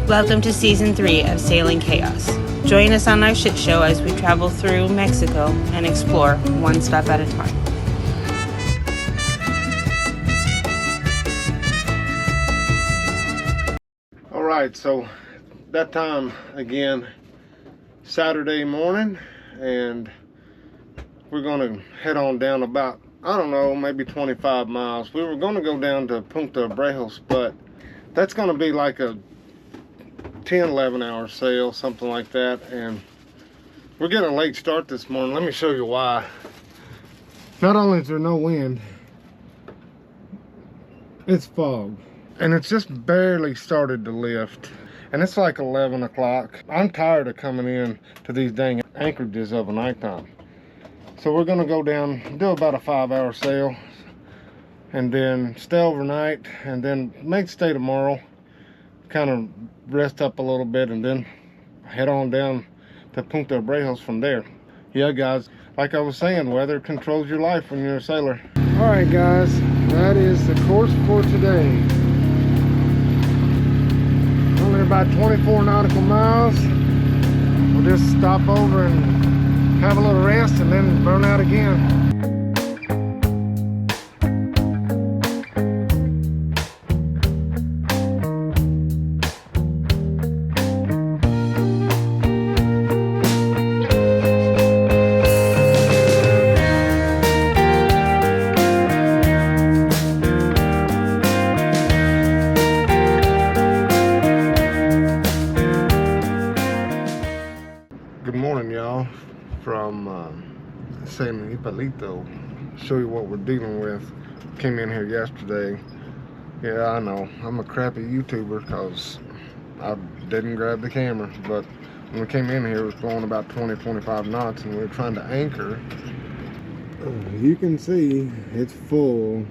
Welcome to Season 3 of Sailing Chaos. Join us on our shit show as we travel through Mexico and explore one step at a time. Alright, so that time again, Saturday morning, and we're going to head on down about, I don't know, maybe 25 miles. We were going to go down to Punta Abreojos, but that's going to be like a 10-11 hour sail, something like that, and we're getting a late start this morning. Let me show you why. Not only is there no wind, it's fog, and it's just barely started to lift, and it's like 11 o'clock. I'm tired of coming in to these dang anchorages of a nighttime, so we're gonna go down, do about a 5-hour sail, and then stay overnight, and then make stay tomorrow, kind of rest up a little bit, and then head on down to Punta Abreojos from there. Yeah, guys, like I was saying, weather controls your life when you're a sailor. All right, guys, that is the course for today. Only about 24 nautical miles. We'll just stop over and have a little rest and then burn out again. From San Hipólito, show you what we're dealing with. Came in here yesterday. Yeah, I know I'm a crappy YouTuber because I didn't grab the camera, but when we came in here it was blowing about 20-25 knots, and we were trying to anchor. You can see it's full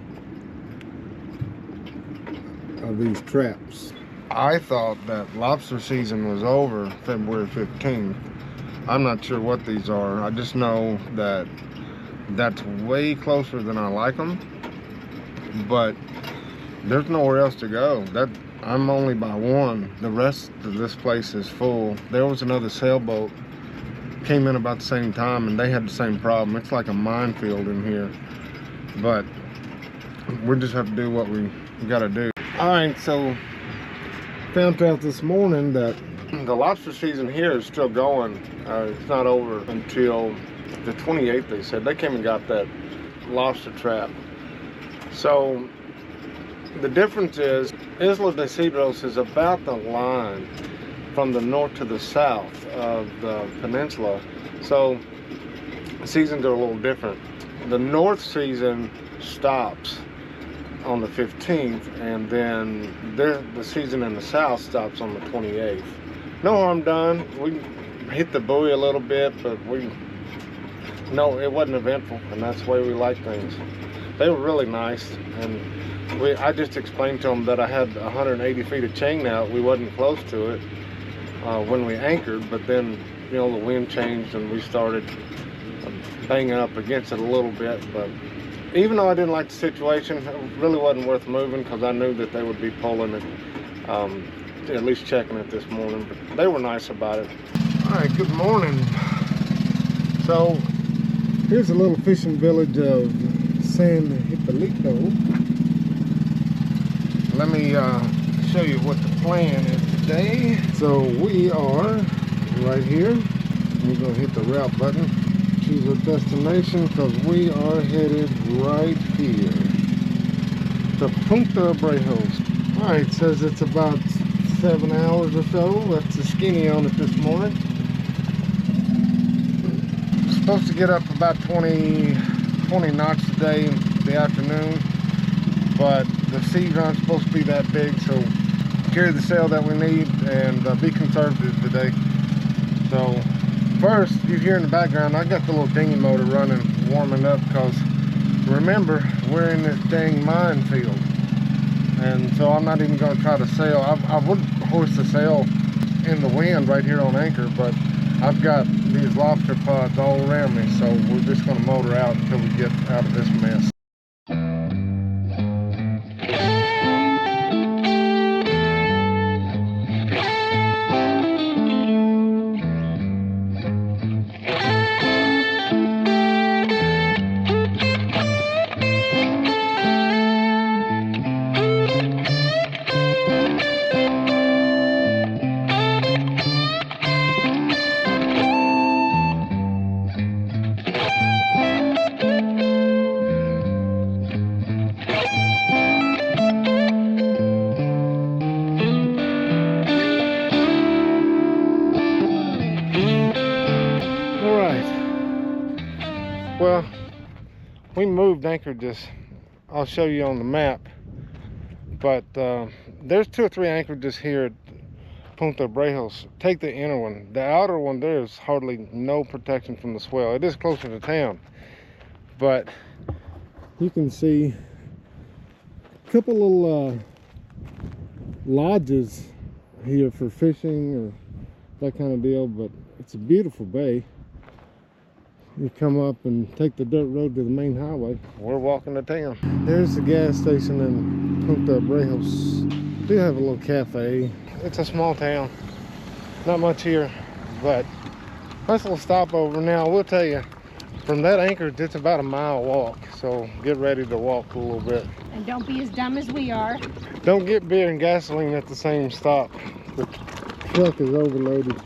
of these traps. I thought that lobster season was over February 15th. I'm not sure what these are. I just know that that's way closer than I like them, but there's nowhere else to go. I'm only by one. The rest of this place is full. There was another sailboat came in about the same time, and they had the same problem. It's like a minefield in here, but we just have to do what we gotta do. All right, so found out this morning that the lobster season here is still going. It's not over until the 28th, they said. They came and got that lobster trap. So the difference is S03E08 is about the line from the north to the south of the peninsula. So the seasons are a little different. The north season stops on the 15th, and then the season in the south stops on the 28th. No harm done. We hit the buoy a little bit, but no, it wasn't eventful, and that's the way we like things. They were really nice, and I just explained to them that I had 180 feet of chain out. We wasn't close to it when we anchored, but then, you know, the wind changed and we started banging up against it a little bit. But even though I didn't like the situation, it really wasn't worth moving because I knew that they would be pulling it. At least checking it this morning, but they were nice about it. All right, good morning. So here's a little fishing village of San Hipólito. Let me show you what the plan is today. So we are right here. We're gonna hit the route button, choose our destination, because we are headed right here to Punta Abreojos. All right, it says it's about 7 hours or so. That's the skinny on it this morning. Supposed to get up about 20 knots today in the afternoon, but the seas aren't supposed to be that big, so carry the sail that we need and be conservative today. So first, you hear in the background, I got the little dinghy motor running, warming up, because remember, we're in this dang minefield. And so I'm not even going to try to sail. I would hoist the sail in the wind right here on anchor, but I've got these lobster pods all around me, so we're just going to motor out until we get out of this mess. Well, we moved anchorages. I'll show you on the map. But there's 2 or 3 anchorages here at Punta Abreojos. Take the inner one. The outer one, there's hardly no protection from the swell. It is closer to town. But you can see a couple little lodges here for fishing or that kind of deal. But it's a beautiful bay. You come up and take the dirt road to the main highway. We're walking to town. There's the gas station in Punta Abreojos. We do have a little cafe. It's a small town. Not much here, but nice little stopover. Now, I will tell you, from that anchorage, it's about a mile walk. So get ready to walk a little bit. And don't be as dumb as we are. Don't get beer and gasoline at the same stop. The truck is overloaded.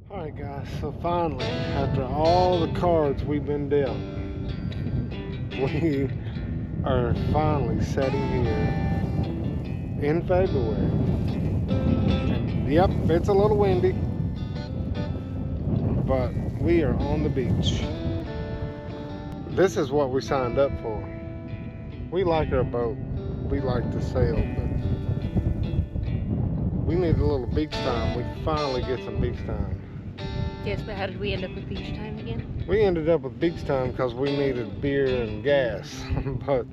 Alright guys, so finally, after all the cards we've been dealt, we are finally sitting here in February. And yep, it's a little windy, but we are on the beach. This is what we signed up for. We like our boat, we like to sail, but we need a little beach time. We finally get some beach time. Yes, but how did we end up with beach time again? We ended up with beach time because we needed beer and gas, but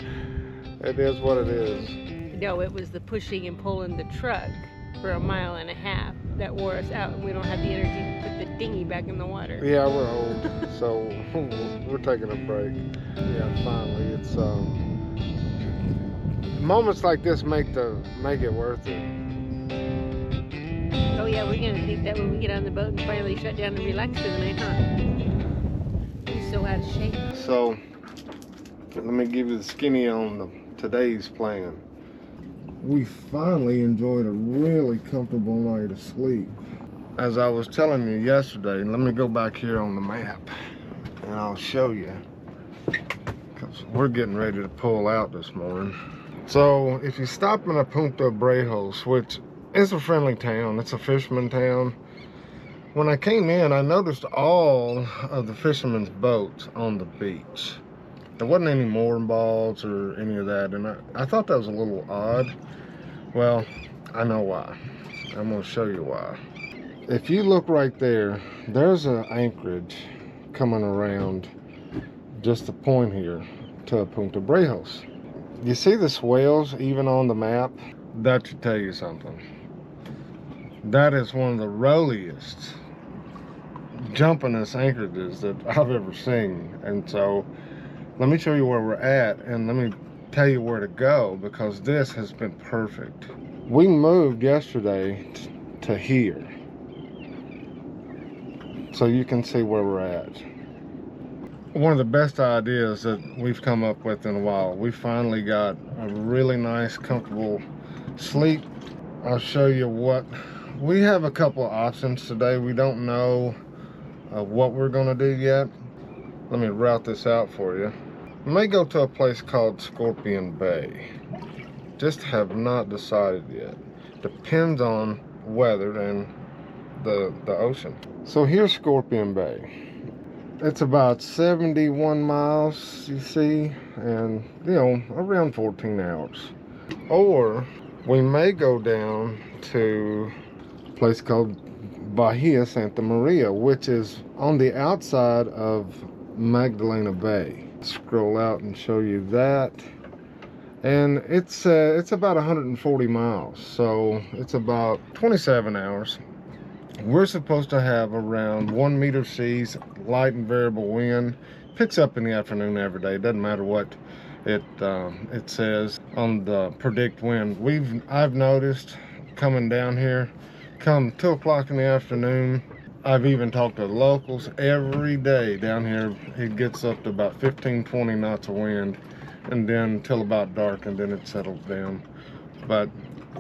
it is what it is. No, it was the pushing and pulling the truck for a mile and a half that wore us out, and we don't have the energy to put the dinghy back in the water. Yeah, we're old, so we're taking a break. Yeah, finally, it's moments like this make it worth it. Oh yeah, we're gonna think that when we get on the boat and finally shut down and relax for the night, huh? We're so out of shape. So, let me give you the skinny on today's plan. We finally enjoyed a really comfortable night of sleep. As I was telling you yesterday, let me go back here on the map and I'll show you. Because we're getting ready to pull out this morning. So, if you stop in a Punta Abreojos, which it's a friendly town, it's a fisherman town. When I came in, I noticed all of the fishermen's boats on the beach. There wasn't any mooring balls or any of that, and I thought that was a little odd. Well, I know why. I'm gonna show you why. If you look right there, there's an anchorage coming around just a point here to Punta Abreojos. You see the swells even on the map? That should tell you something. That is one of the rolliest, jumpingest anchorages that I've ever seen. And so let me show you where we're at and let me tell you where to go, because this has been perfect. We moved yesterday to here, so you can see where we're at. One of the best ideas that we've come up with in a while. We finally got a really nice, comfortable sleep. I'll show you what we have. A couple of options today. We don't know what we're gonna do yet. Let me route this out for you. We may go to a place called Scorpion Bay. Just have not decided yet. Depends on weather and the ocean. So here's Scorpion Bay. It's about 71 miles, you see, and you know, around 14 hours. Or we may go down to a place called Bahia Santa Maria, which is on the outside of Magdalena Bay. Scroll out and show you that. And it's about 140 miles, so it's about 27 hours. We're supposed to have around 1 meter seas, light and variable wind. Picks up in the afternoon every day. Doesn't matter what it says on the predict wind. I've noticed coming down here, come 2 o'clock in the afternoon, I've even talked to locals every day down here. It gets up to about 15-20 knots of wind, and then till about dark, and then it settles down. But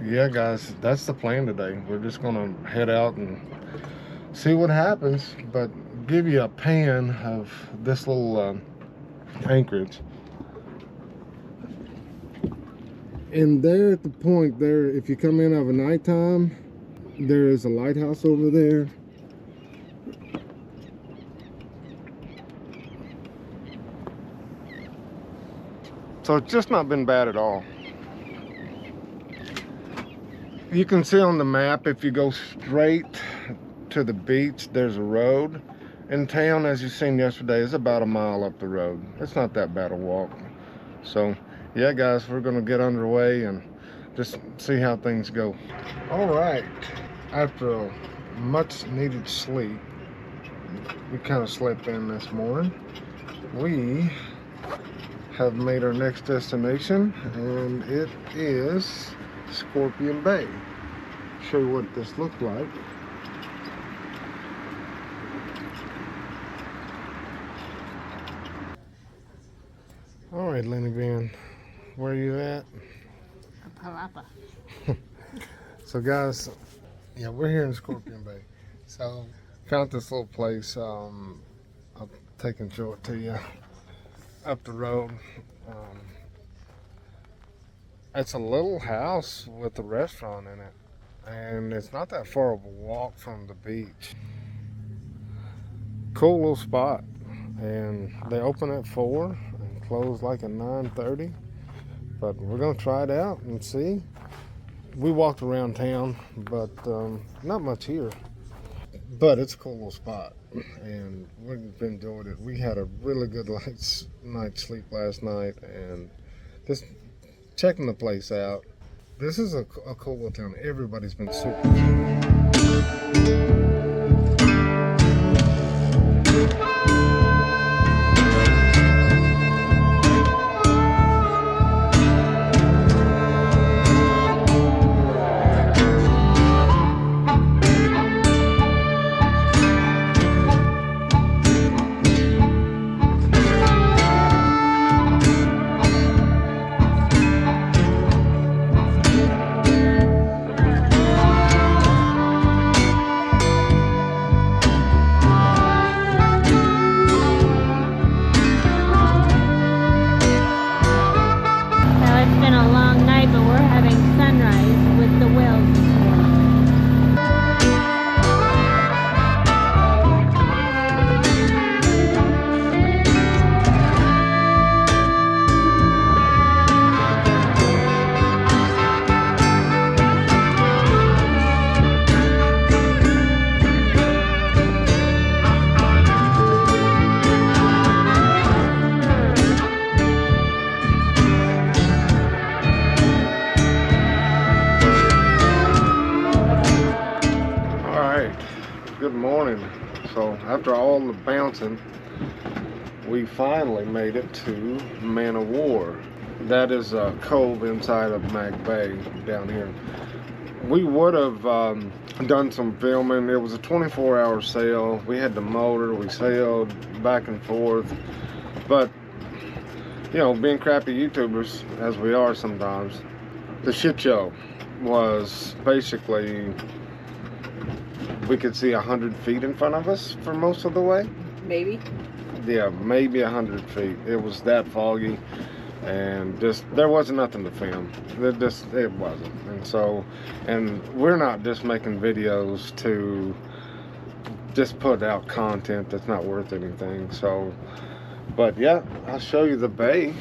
yeah, guys, that's the plan today. We're just gonna head out and see what happens, but give you a pan of this little anchorage. And there at the point there, if you come in of a nighttime, there is a lighthouse over there. So it's just not been bad at all. You can see on the map, if you go straight to the beach, there's a road. In town, as you seen yesterday, is about a mile up the road. It's not that bad a walk. So yeah guys, we're gonna get underway and just see how things go. All right, after a much needed sleep, we kind of slept in this morning. We have made our next destination, and it is Scorpion Bay. Show you what this looked like. All right, Lenny Van, where are you at? Palapa. So guys, yeah, we're here in Scorpion Bay. So found this little place. I'll take and show it to you. Up the road. It's a little house with a restaurant in it, and it's not that far of a walk from the beach. Cool little spot, and they open at 4 and close like at 9:30. But we're gonna try it out and see. We walked around town, but not much here. But it's a cool little spot, and we've enjoyed it. We had a really good night's sleep last night, and just checking the place out. This is a cool little town. Everybody's been super cool. Good morning. So after all the bouncing, we finally made it to Man of War. That is a cove inside of Mag Bay down here. We would have done some filming. It was a 24-hour sail. We had the motor, we sailed back and forth, but you know, being crappy YouTubers as we are sometimes, the shit show was basically, we could see 100 feet in front of us for most of the way. Maybe? Yeah, maybe 100 feet. It was that foggy, and just, there wasn't nothing to film. It wasn't. And so, and we're not just making videos to just put out content that's not worth anything. So, but yeah, I'll show you the bay.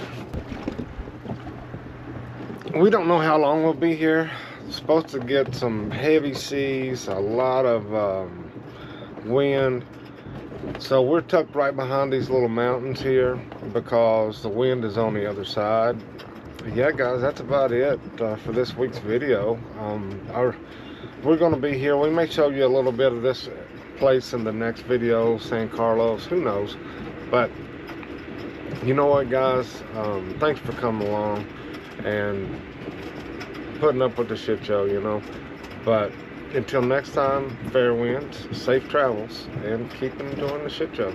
We don't know how long we'll be here. Supposed to get some heavy seas, a lot of wind. So we're tucked right behind these little mountains here because the wind is on the other side. Yeah guys, that's about it for this week's video. We're going to be here. We may show you a little bit of this place in the next video, San Carlos, who knows. But you know what guys, thanks for coming along and putting up with the shit show, you know. But until next time, fair winds, safe travels, and keep enjoying the shit show.